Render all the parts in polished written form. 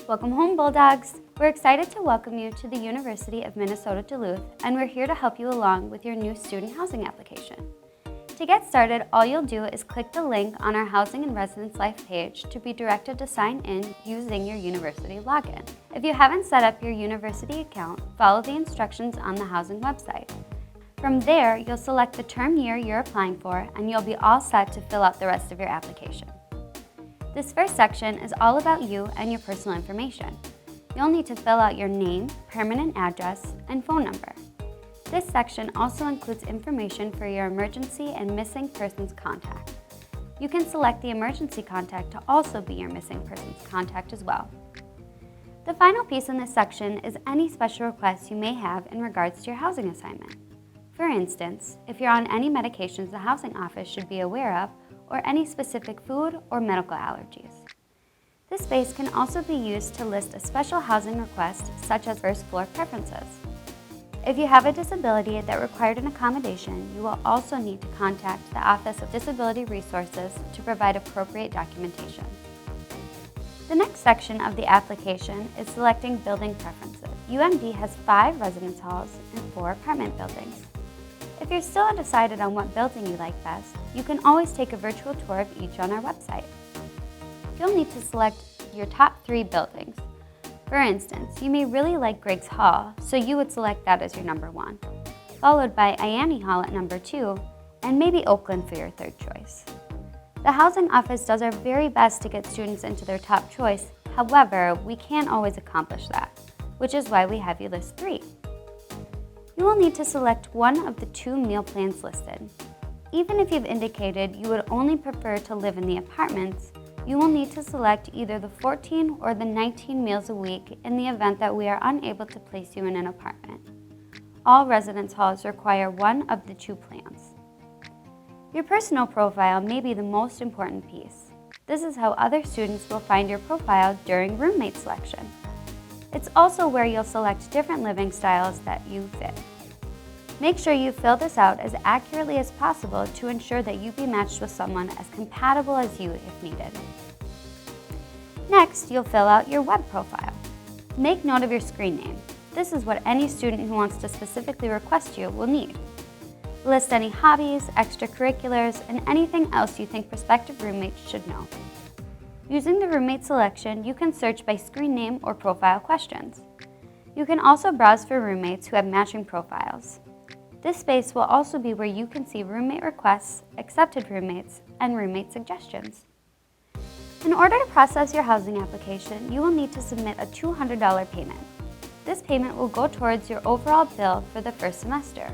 Welcome home, Bulldogs! We're excited to welcome you to the University of Minnesota Duluth, and we're here to help you along with your new student housing application. To get started, all you'll do is click the link on our Housing and Residence Life page to be directed to sign in using your university login. If you haven't set up your university account, follow the instructions on the housing website. From there, you'll select the term year you're applying for, and you'll be all set to fill out the rest of your application. This first section is all about you and your personal information. You'll need to fill out your name, permanent address, and phone number. This section also includes information for your emergency and missing persons contact. You can select the emergency contact to also be your missing persons contact as well. The final piece in this section is any special requests you may have in regards to your housing assignment. For instance, if you're on any medications the housing office should be aware of, or any specific food or medical allergies. This space can also be used to list a special housing request, such as first floor preferences. If you have a disability that required an accommodation, you will also need to contact the Office of Disability Resources to provide appropriate documentation. The next section of the application is selecting building preferences. UMD has 5 residence halls and 4 apartment buildings. If you're still undecided on what building you like best, you can always take a virtual tour of each on our website. You'll need to select your top 3 buildings. For instance, you may really like Griggs Hall, so you would select that as your number 1, followed by Ianni Hall at number 2, and maybe Oakland for your 3rd choice. The housing office does our very best to get students into their top choice. However, we can't always accomplish that, which is why we have you list 3. You will need to select one of the 2 meal plans listed. Even if you've indicated you would only prefer to live in the apartments, you will need to select either the 14 or the 19 meals a week in the event that we are unable to place you in an apartment. All residence halls require one of the 2 plans. Your personal profile may be the most important piece. This is how other students will find your profile during roommate selection. It's also where you'll select different living styles that you fit. Make sure you fill this out as accurately as possible to ensure that you be matched with someone as compatible as you if needed. Next, you'll fill out your web profile. Make note of your screen name. This is what any student who wants to specifically request you will need. List any hobbies, extracurriculars, and anything else you think prospective roommates should know. Using the roommate selection, you can search by screen name or profile questions. You can also browse for roommates who have matching profiles. This space will also be where you can see roommate requests, accepted roommates, and roommate suggestions. In order to process your housing application, you will need to submit a $200 payment. This payment will go towards your overall bill for the first semester.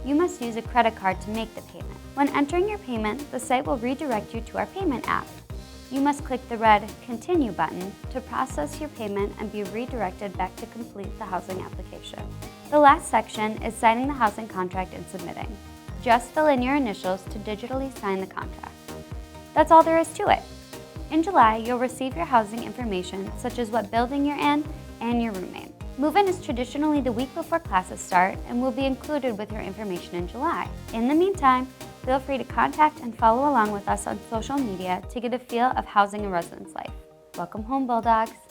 You must use a credit card to make the payment. When entering your payment, the site will redirect you to our payment app. You must click the red Continue button to process your payment and be redirected back to complete the housing application. The last section is signing the housing contract and submitting. Just fill in your initials to digitally sign the contract. That's all there is to it. In July, you'll receive your housing information, such as what building you're in and your roommate. Move-in is traditionally the week before classes start and will be included with your information in July. In the meantime, feel free to contact and follow along with us on social media to get a feel of housing and residence life. Welcome home, Bulldogs!